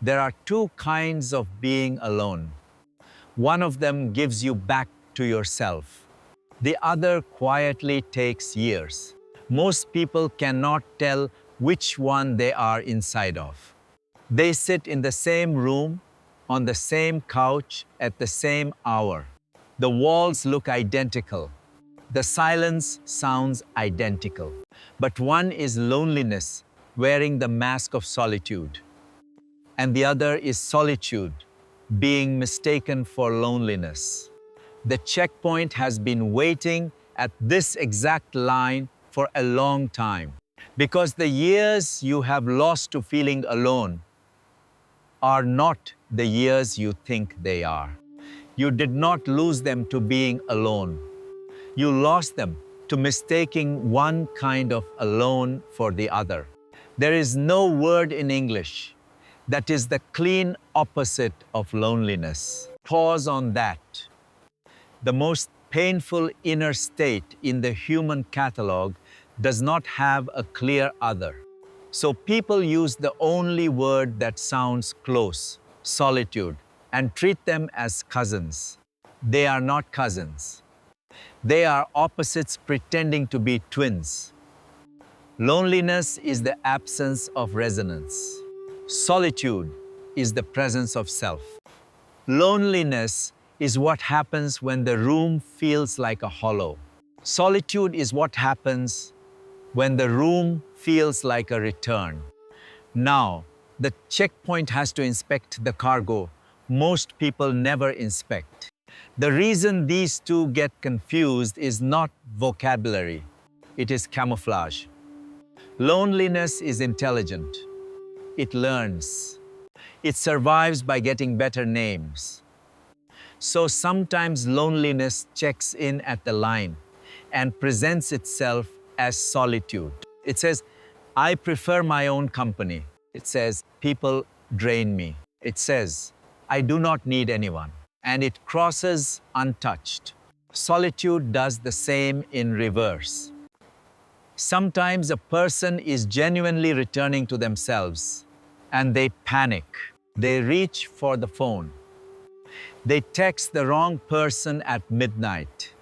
There are two kinds of being alone. One of them gives you back to yourself. The other quietly takes years. Most people cannot tell which one they are inside of. They sit in the same room, on the same couch, at the same hour. The walls look identical. The silence sounds identical. But one is loneliness, wearing the mask of solitude. And the other is solitude, being mistaken for loneliness. The checkpoint has been waiting at this exact line for a long time, because the years you have lost to feeling alone are not the years you think they are. You did not lose them to being alone. You lost them to mistaking one kind of alone for the other. There is no word in English that is the clean opposite of loneliness. Pause on that. The most painful inner state in the human catalog does not have a clear other. So people use the only word that sounds close, solitude, and treat them as cousins. They are not cousins. They are opposites pretending to be twins. Loneliness is the absence of resonance. Solitude is the presence of self. Loneliness is what happens when the room feels like a hollow. Solitude is what happens when the room feels like a return. Now, the checkpoint has to inspect the cargo most people never inspect. The reason these two get confused is not vocabulary, it is camouflage. Loneliness is intelligent. It learns. It survives by getting better names. So sometimes loneliness checks in at the line and presents itself as solitude. It says, I prefer my own company. It says, people drain me. It says, I do not need anyone. And it crosses untouched. Solitude does the same in reverse. Sometimes a person is genuinely returning to themselves and they panic. They reach for the phone. They text the wrong person at midnight.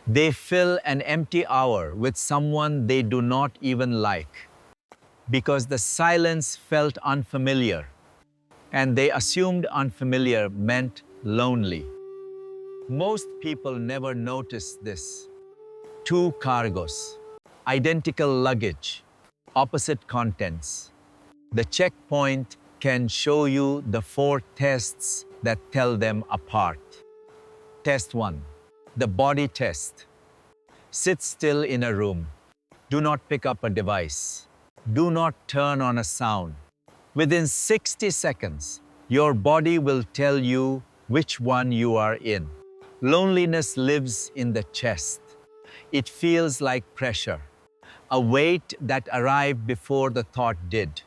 They fill an empty hour with someone they do not even like because the silence felt unfamiliar and they assumed unfamiliar meant lonely. Most people never notice this. Two cargos, identical luggage, opposite contents. The checkpoint can show you the 4 tests that tell them apart. Test 1, the body test. Sit still in a room. Do not pick up a device. Do not turn on a sound. Within 60 seconds, your body will tell you which one you are in. Loneliness lives in the chest. It feels like pressure, a weight that arrived before the thought did.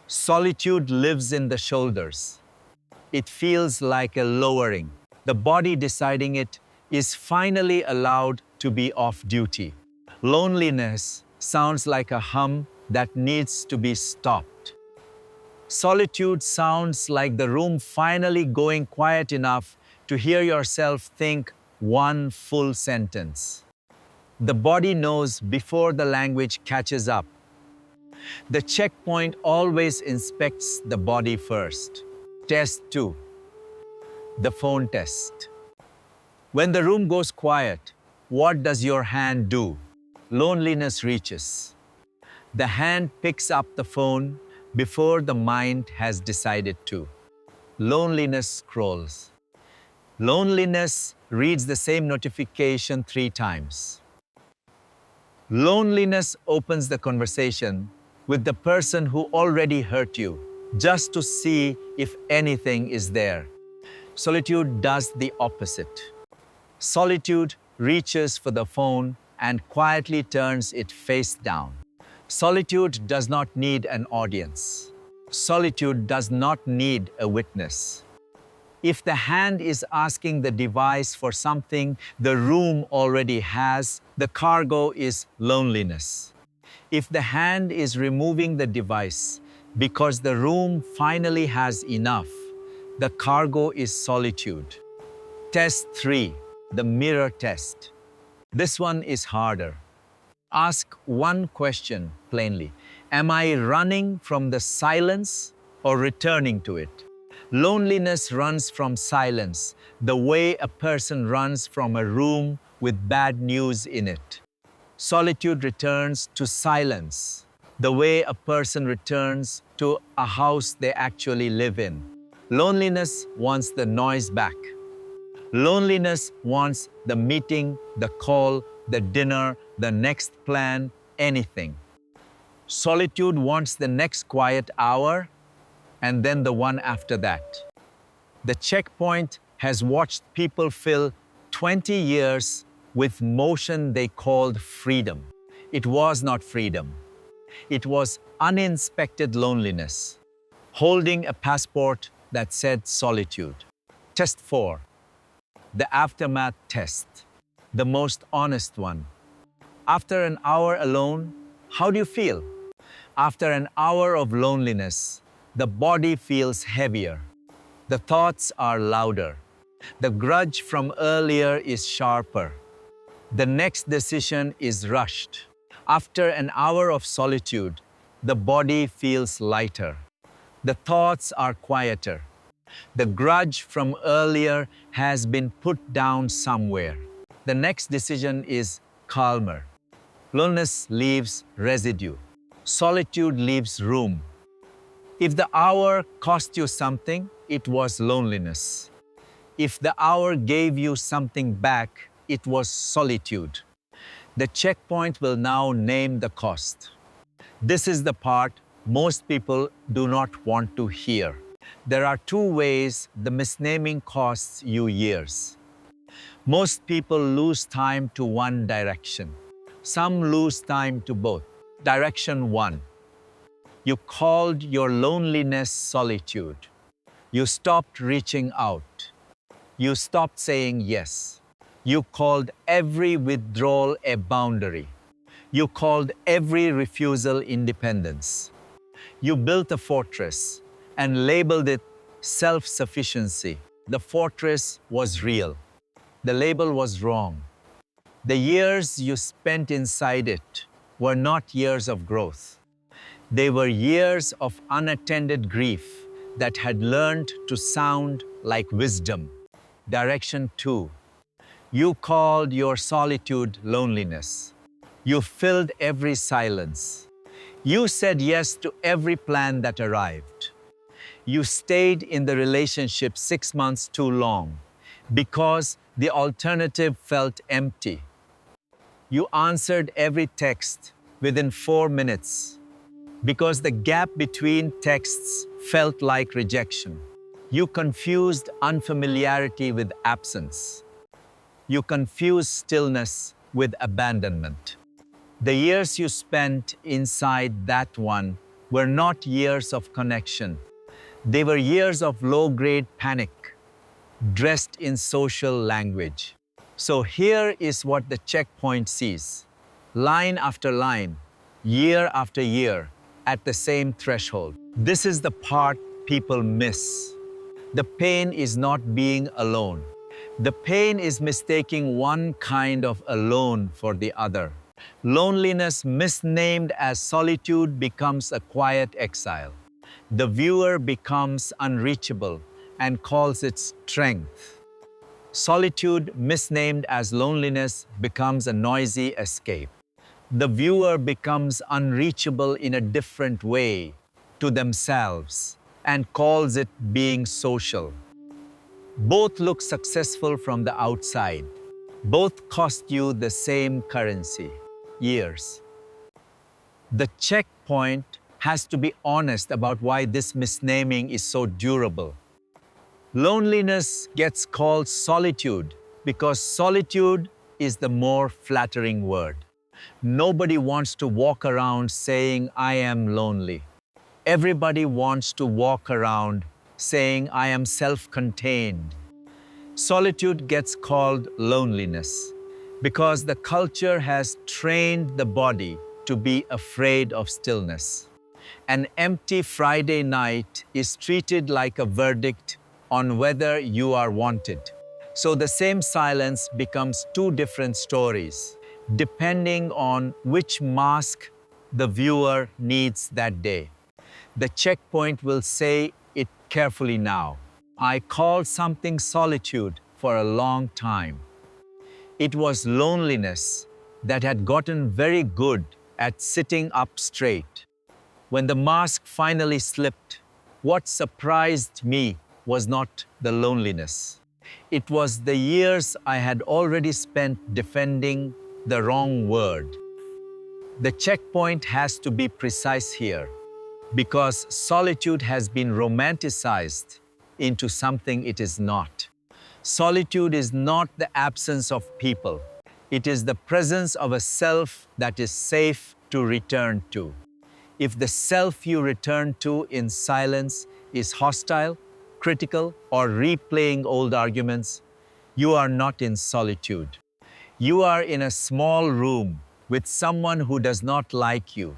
Solitude lives in the shoulders. It feels like a lowering. The body deciding it is finally allowed to be off duty. Loneliness sounds like a hum that needs to be stopped. Solitude sounds like the room finally going quiet enough to hear yourself think one full sentence. The body knows before the language catches up. The checkpoint always inspects the body first. Test 2, the phone test. When the room goes quiet, what does your hand do? Loneliness reaches. The hand picks up the phone before the mind has decided to. Loneliness scrolls. Loneliness reads the same notification 3 times. Loneliness opens the conversation with the person who already hurt you, just to see if anything is there. Solitude does the opposite. Solitude reaches for the phone and quietly turns it face down. Solitude does not need an audience. Solitude does not need a witness. If the hand is asking the device for something the room already has, the cargo is loneliness. If the hand is removing the device, Because the room finally has enough. The cargo is solitude. Test 3, the mirror test. This one is harder. Ask one question plainly. Am I running from the silence or returning to it? Loneliness runs from silence, the way a person runs from a room with bad news in it. Solitude returns to silence, the way a person returns to a house they actually live in. Loneliness wants the noise back. Loneliness wants the meeting, the call, the dinner, the next plan, anything. Solitude wants the next quiet hour and then the one after that. The checkpoint has watched people fill 20 years with motion they called freedom. It was not freedom. It was uninspected loneliness, holding a passport that said solitude. Test 4, the aftermath test, the most honest one. After an hour alone, how do you feel? After an hour of loneliness, the body feels heavier. The thoughts are louder. The grudge from earlier is sharper. The next decision is rushed. After an hour of solitude, the body feels lighter. The thoughts are quieter. The grudge from earlier has been put down somewhere. The next decision is calmer. Loneliness leaves residue. Solitude leaves room. If the hour cost you something, it was loneliness. If the hour gave you something back, it was solitude. The checkpoint will now name the cost. This is the part most people do not want to hear. There are two ways the misnaming costs you years. Most people lose time to one direction. Some lose time to both. Direction 1. You called your loneliness solitude. You stopped reaching out. You stopped saying yes. You called every withdrawal a boundary. You called every refusal independence. You built a fortress and labeled it self-sufficiency. The fortress was real. The label was wrong. The years you spent inside it were not years of growth. They were years of unattended grief that had learned to sound like wisdom. Direction 2. You called your solitude loneliness. You filled every silence. You said yes to every plan that arrived. You stayed in the relationship 6 months too long because the alternative felt empty. You answered every text within 4 minutes because the gap between texts felt like rejection. You confused unfamiliarity with absence. You confused stillness with abandonment. The years you spent inside that one were not years of connection. They were years of low-grade panic, dressed in social language. So here is what the checkpoint sees. Line after line, year after year, at the same threshold. This is the part people miss. The pain is not being alone. The pain is mistaking one kind of alone for the other. Loneliness misnamed as solitude becomes a quiet exile. The viewer becomes unreachable and calls it strength. Solitude misnamed as loneliness becomes a noisy escape. The viewer becomes unreachable in a different way to themselves and calls it being social. Both look successful from the outside. Both cost you the same currency, years. The checkpoint has to be honest about why this misnaming is so durable. Loneliness gets called solitude because solitude is the more flattering word. Nobody wants to walk around saying, I am lonely. Everybody wants to walk around saying, I am self-contained. Solitude gets called loneliness because the culture has trained the body to be afraid of stillness. An empty Friday night is treated like a verdict on whether you are wanted. So the same silence becomes two different stories, depending on which mask the viewer needs that day. The checkpoint will say it carefully now. I called something solitude for a long time. It was loneliness that had gotten very good at sitting up straight. When the mask finally slipped, what surprised me was not the loneliness. It was the years I had already spent defending the wrong word. The checkpoint has to be precise here because solitude has been romanticized into something it is not. Solitude is not the absence of people. It is the presence of a self that is safe to return to. If the self you return to in silence is hostile, critical, or replaying old arguments, you are not in solitude. You are in a small room with someone who does not like you.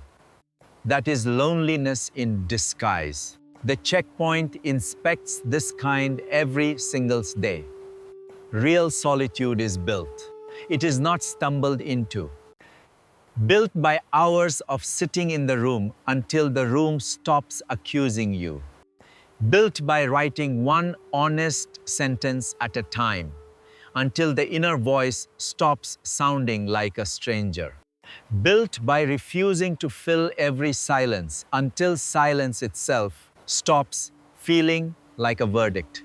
That is loneliness in disguise. The checkpoint inspects this kind every single day. Real solitude is built. It is not stumbled into. Built by hours of sitting in the room until the room stops accusing you. Built by writing one honest sentence at a time until the inner voice stops sounding like a stranger. Built by refusing to fill every silence until silence itself stops feeling like a verdict.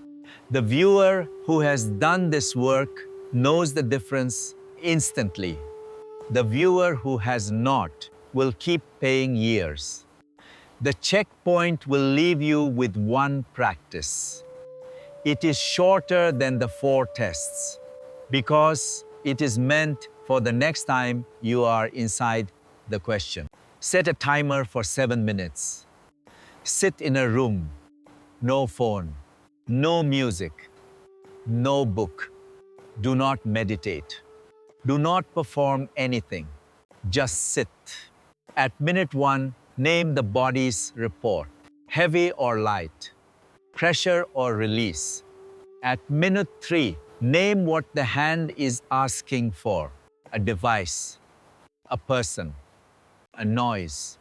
The viewer who has done this work knows the difference instantly. The viewer who has not will keep paying years. The checkpoint will leave you with one practice. It is shorter than the 4 tests because it is meant for the next time you are inside the question. Set a timer for 7 minutes. Sit in a room, no phone, no music, no book. Do not meditate. Do not perform anything. Just sit. At minute 1, name the body's report. Heavy or light. Pressure or release. At minute 3, name what the hand is asking for. A device, a person, a noise,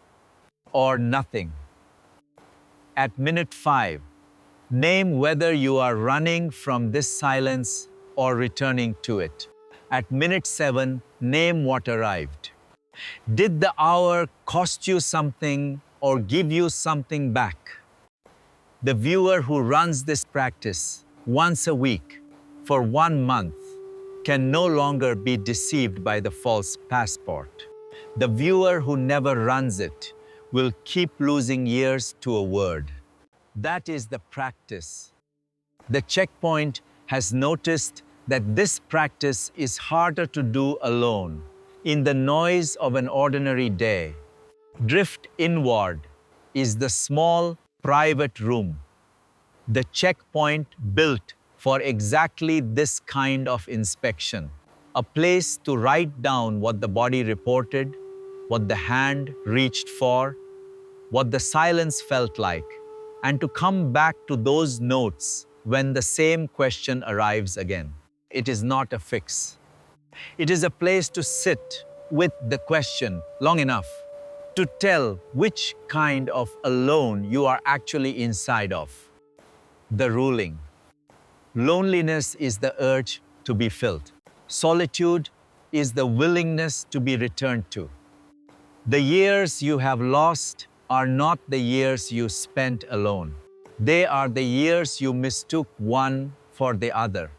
or nothing. At minute 5, name whether you are running from this silence or returning to it. At minute 7, name what arrived. Did the hour cost you something or give you something back? The viewer who runs this practice once a week for 1 month can no longer be deceived by the false passport. The viewer who never runs it will keep losing years to a word. That is the practice. The checkpoint has noticed that this practice is harder to do alone. In the noise of an ordinary day, drift inward is the small, private room. The checkpoint built for exactly this kind of inspection. A place to write down what the body reported, what the hand reached for, what the silence felt like, and to come back to those notes when the same question arrives again. It is not a fix. It is a place to sit with the question long enough to tell which kind of alone you are actually inside of. The ruling. Loneliness is the urge to be filled. Solitude is the willingness to be returned to. The years you have lost are not the years you spent alone. They are the years you mistook one for the other.